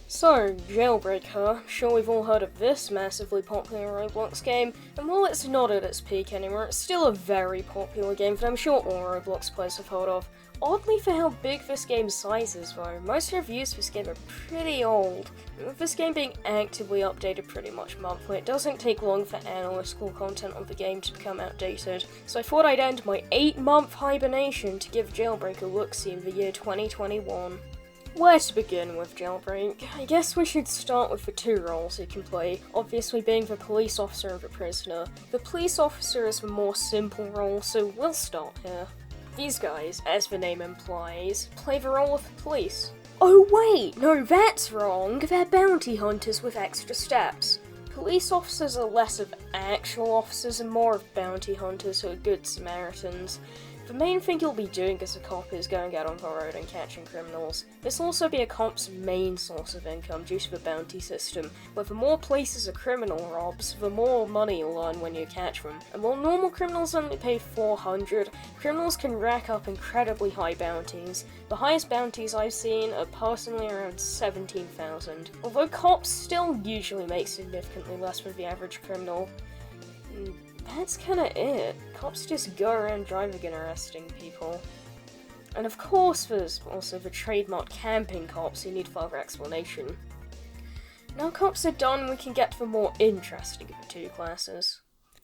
So, Jailbreak, huh? Sure, we've all heard of this massively popular Roblox game, and while it's not at its peak anymore, it's still a very popular game that I'm sure all Roblox players have heard of. Oddly for how big this game's size is though, most reviews for this game are pretty old. With this game being actively updated pretty much monthly, it doesn't take long for analytical content of the game to become outdated, so I thought I'd end my 8-month hibernation to give Jailbreak a look-see in the year 2021. Where to begin with Jailbreak? I guess we should start with the two roles you can play, obviously being the police officer and the prisoner. The police officer is the more simple role, so we'll start here. These guys, as the name implies, play the role of the police. Oh wait, no that's wrong, they're bounty hunters with extra steps. Police officers are less of actual officers and more of bounty hunters who are good Samaritans. The main thing you'll be doing as a cop is going out on the road and catching criminals. This will also be a cop's main source of income due to the bounty system, where the more places a criminal robs, the more money you'll earn when you catch them. And while normal criminals only pay $400, criminals can rack up incredibly high bounties. The highest bounties I've seen are personally around $17,000, although cops still usually make significantly less than the average criminal. That's kinda it. Cops just go around driving and arresting people. And of course there's also the trademark camping cops who need further explanation. Now cops are done, we can get to the more interesting of the two classes.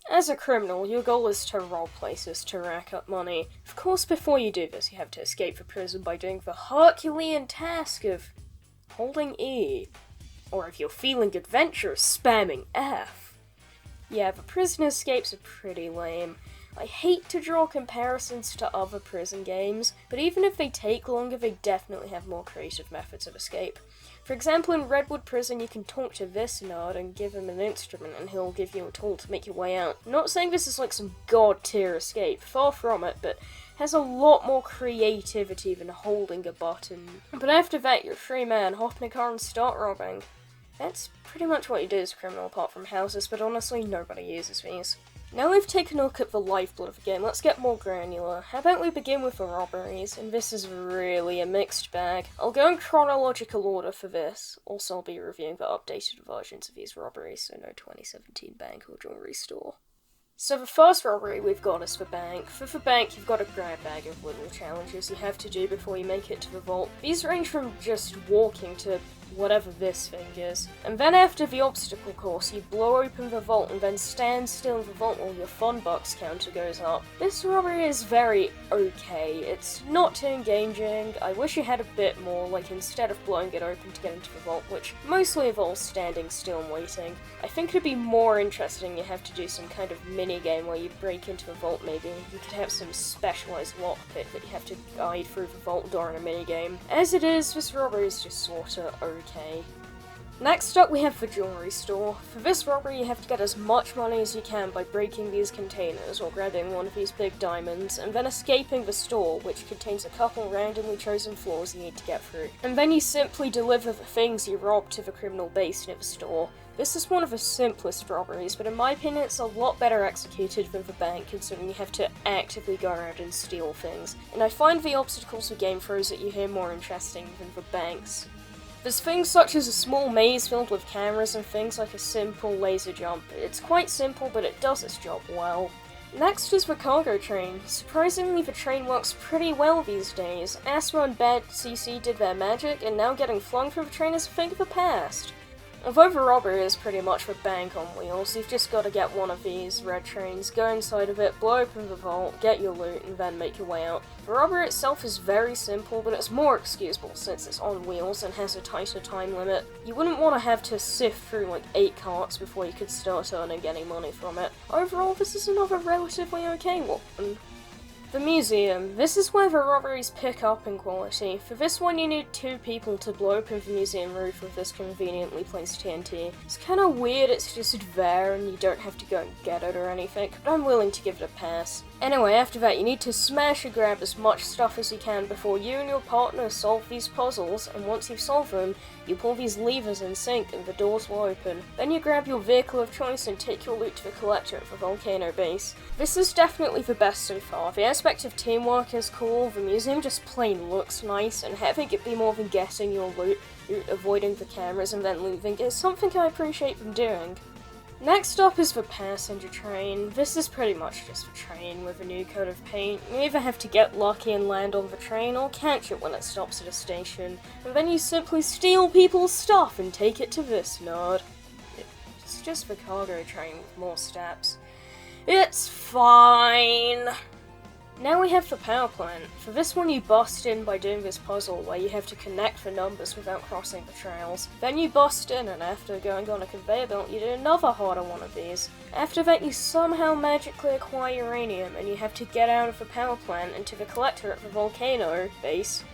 As a criminal, your goal is to rob places to rack up money. Of course before you do this you have to escape the prison by doing the Herculean task of holding E. Or if you're feeling adventurous, spamming F. Yeah, the prison escapes are pretty lame. I hate to draw comparisons to other prison games, but even if they take longer, they definitely have more creative methods of escape. For example, in Redwood Prison, you can talk to this nerd and give him an instrument and he'll give you a tool to make your way out. I'm not saying this is like some god-tier escape, far from it, but has a lot more creativity than holding a button. But after that, you're a free man, hop in a car and start robbing. That's pretty much what you do as a criminal apart from houses, but honestly nobody uses these. Now we've taken a look at the lifeblood of the game, let's get more granular. How about we begin with the robberies, and this is really a mixed bag. I'll go in chronological order for this, also I'll be reviewing the updated versions of these robberies, so no 2017 bank or jewelry store. So the first robbery we've got is the bank. For the bank, you've got a grab bag of little challenges you have to do before you make it to the vault. These range from just walking to whatever this thing is. And then after the obstacle course, you blow open the vault and then stand still in the vault while your fun bucks counter goes up. This robbery is very okay. It's not too engaging. I wish you had a bit more, like instead of blowing it open to get into the vault, which mostly involves standing still and waiting. I think it'd be more interesting you have to do some kind of mini game where you break into the vault maybe. You could have some specialized lockpick that you have to guide through the vault door in a mini game. As it is, this robbery is just sorta okay. Next up we have the jewelry store. For this robbery you have to get as much money as you can by breaking these containers or grabbing one of these big diamonds and then escaping the store, which contains a couple randomly chosen floors you need to get through. And then you simply deliver the things you robbed to the criminal base near the store. This is one of the simplest robberies, but in my opinion it's a lot better executed than the bank, considering you have to actively go around and steal things. And I find the obstacles the game throws at you here more interesting than the banks. There's things such as a small maze filled with cameras and things like a simple laser jump. It's quite simple, but it does its job well. Next is the cargo train. Surprisingly, the train works pretty well these days. Asthma and Bad CC did their magic, and now getting flung from the train is a thing of the past. Although the robbery is pretty much the bank on wheels, you've just got to get one of these red trains, go inside of it, blow open the vault, get your loot, and then make your way out. The robbery itself is very simple, but it's more excusable since it's on wheels and has a tighter time limit. You wouldn't want to have to sift through like 8 carts before you could start earning any money from it. Overall, this is another relatively okay one. The museum. This is where the robberies pick up in quality. For this one you need 2 people to blow open the museum roof with this conveniently placed TNT. It's kinda weird it's just there and you don't have to go and get it or anything, but I'm willing to give it a pass. Anyway, after that you need to smash and grab as much stuff as you can before you and your partner solve these puzzles, and once you've solved them, you pull these levers in sync and the doors will open. Then you grab your vehicle of choice and take your loot to the collector at the volcano base. This is definitely the best so far. The aspect of teamwork is cool, the museum just plain looks nice, and having it be more than getting your loot avoiding the cameras and then leaving is something I appreciate them doing. Next up is the passenger train. This is pretty much just a train with a new coat of paint. You either have to get lucky and land on the train or catch it when it stops at a station, and then you simply steal people's stuff and take it to this nerd. It's just the cargo train with more steps. It's fine! Now we have the power plant. For this one you bust in by doing this puzzle where you have to connect the numbers without crossing the trails. Then you bust in, and after going on a conveyor belt you do another harder one of these. After that you somehow magically acquire uranium and you have to get out of the power plant into the collector at the volcano base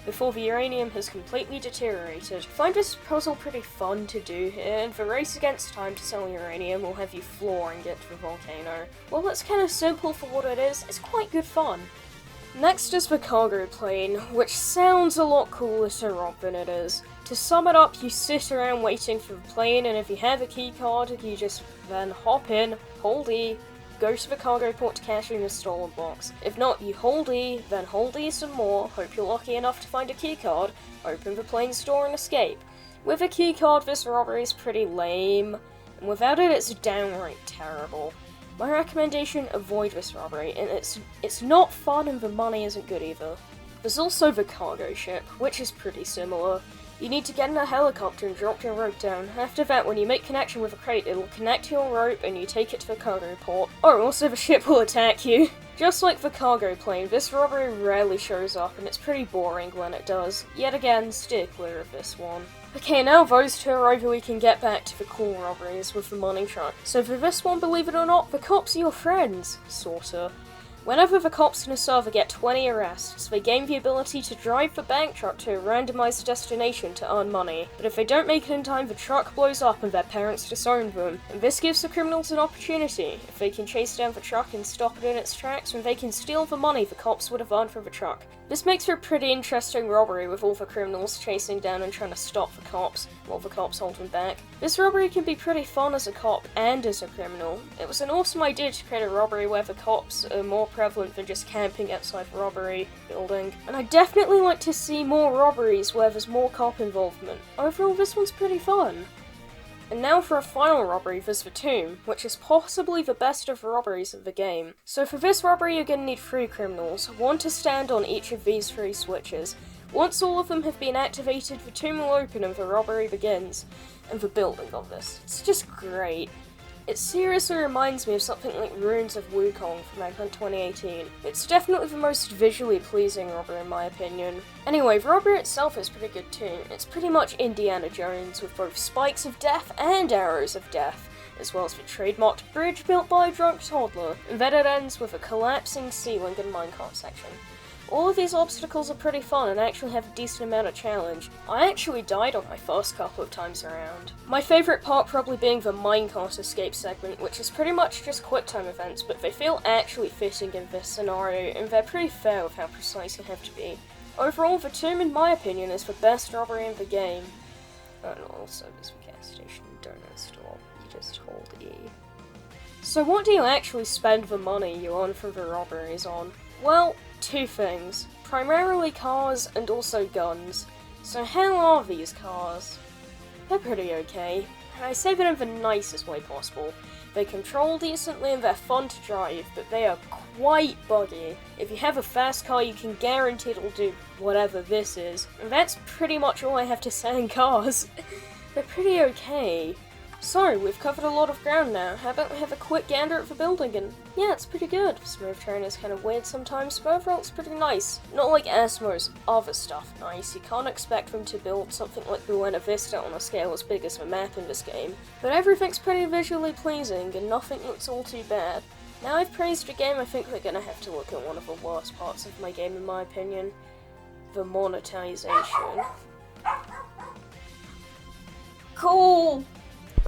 before the uranium has completely deteriorated. I find this puzzle pretty fun to do here, and the race against time to sell uranium will have you flooring it to the volcano. While it's kind of simple for what it is, it's quite good fun. Next is the cargo plane, which sounds a lot cooler to rob than it is. To sum it up, you sit around waiting for the plane, and if you have a key card, you just then hop in, hold E, go to the cargo port to cash in the stolen box. If not, you hold E, then hold E some more, hope you're lucky enough to find a keycard, open the plane's door and escape. With a keycard, this robbery is pretty lame, and without it, it's downright terrible. My recommendation, avoid this robbery, and it's not fun and the money isn't good either. There's also the cargo ship, which is pretty similar. You need to get in a helicopter and drop your rope down. After that, when you make connection with a crate, it'll connect to your rope and you take it to the cargo port. Oh, also the ship will attack you. Just like the cargo plane, this robbery rarely shows up and it's pretty boring when it does. Yet again, steer clear of this one. Okay, now those two are over, we can get back to the cool robberies with the money truck. So for this one, believe it or not, the cops are your friends, sorta. Whenever the cops in a server get 20 arrests, they gain the ability to drive the bank truck to a randomized destination to earn money. But if they don't make it in time, the truck blows up and their parents disown them. And this gives the criminals an opportunity. If they can chase down the truck and stop it in its tracks, then they can steal the money the cops would have earned from the truck. This makes for a pretty interesting robbery with all the criminals chasing down and trying to stop the cops, while the cops hold them back. This robbery can be pretty fun as a cop and as a criminal. It was an awesome idea to create a robbery where the cops are more prevalent than just camping outside the robbery building. And I'd definitely like to see more robberies where there's more cop involvement. Overall, this one's pretty fun. And now for a final robbery, there's the tomb, which is possibly the best of the robberies of the game. So for this robbery you're gonna need 3 criminals, one to stand on each of these 3 switches. Once all of them have been activated, the tomb will open and the robbery begins. And the building of this, it's just great. It seriously reminds me of something like Ruins of Wukong from back in 2018. It's definitely the most visually pleasing robbery in my opinion. Anyway, the robbery itself is pretty good too. It's pretty much Indiana Jones with both spikes of death and arrows of death, as well as the trademarked bridge built by a drunk toddler, and then it ends with a collapsing ceiling and minecart section. All of these obstacles are pretty fun and actually have a decent amount of challenge. I actually died on my first couple of times around. My favourite part probably being the minecart escape segment, which is pretty much just quick time events, but they feel actually fitting in this scenario, and they're pretty fair with how precise you have to be. Overall, the tomb, in my opinion, is the best robbery in the game. And also, there's the gas station, don't stop, you just hold E. So what do you actually spend the money you earn from the robberies on? Well, 2 things. Primarily cars and also guns. So how are these cars? They're pretty okay. And I say that in the nicest way possible. They control decently and they're fun to drive, but they are quite buggy. If you have a fast car, you can guarantee it'll do whatever this is. And that's pretty much all I have to say in cars. They're pretty okay. So, we've covered a lot of ground now. How about we have a quick gander at the building? And yeah, it's pretty good. Smooth terrain is kind of weird sometimes, but overall it's pretty nice. Not like Asmo's other stuff nice. You can't expect them to build something like Buena Vista on a scale as big as the map in this game. But everything's pretty visually pleasing, and nothing looks all too bad. Now I've praised the game, I think we're gonna have to look at one of the worst parts of my game in my opinion. The monetization. Cool!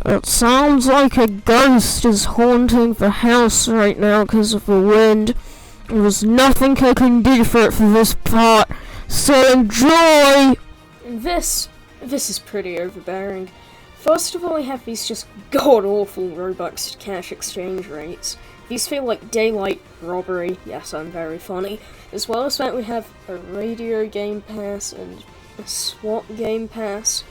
It sounds like a ghost is haunting the house right now because of the wind. There's nothing I can do for it for this part, so enjoy! This is pretty overbearing. First of all, we have these just god-awful Robux cash exchange rates. These feel like daylight robbery, yes, I'm very funny. As well as that, we have a radio game pass and Swap Game Pass.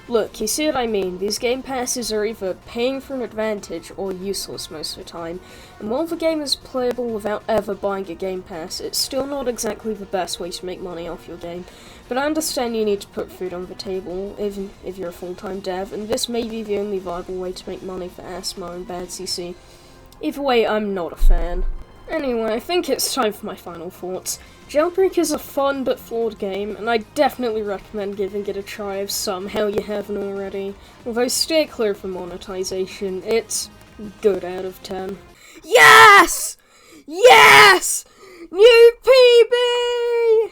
Look, you see what I mean, these Game Passes are either paying for an advantage or useless most of the time, and while the game is playable without ever buying a Game Pass, it's still not exactly the best way to make money off your game. But I understand you need to put food on the table, even if you're a full-time dev, and this may be the only viable way to make money for ASMR and Bad CC. Either way, I'm not a fan. Anyway, I think it's time for my final thoughts. Jailbreak is a fun but flawed game, and I definitely recommend giving it a try if somehow you haven't already. Although stay clear from monetization, it's good out of 10. Yes! Yes! New PB!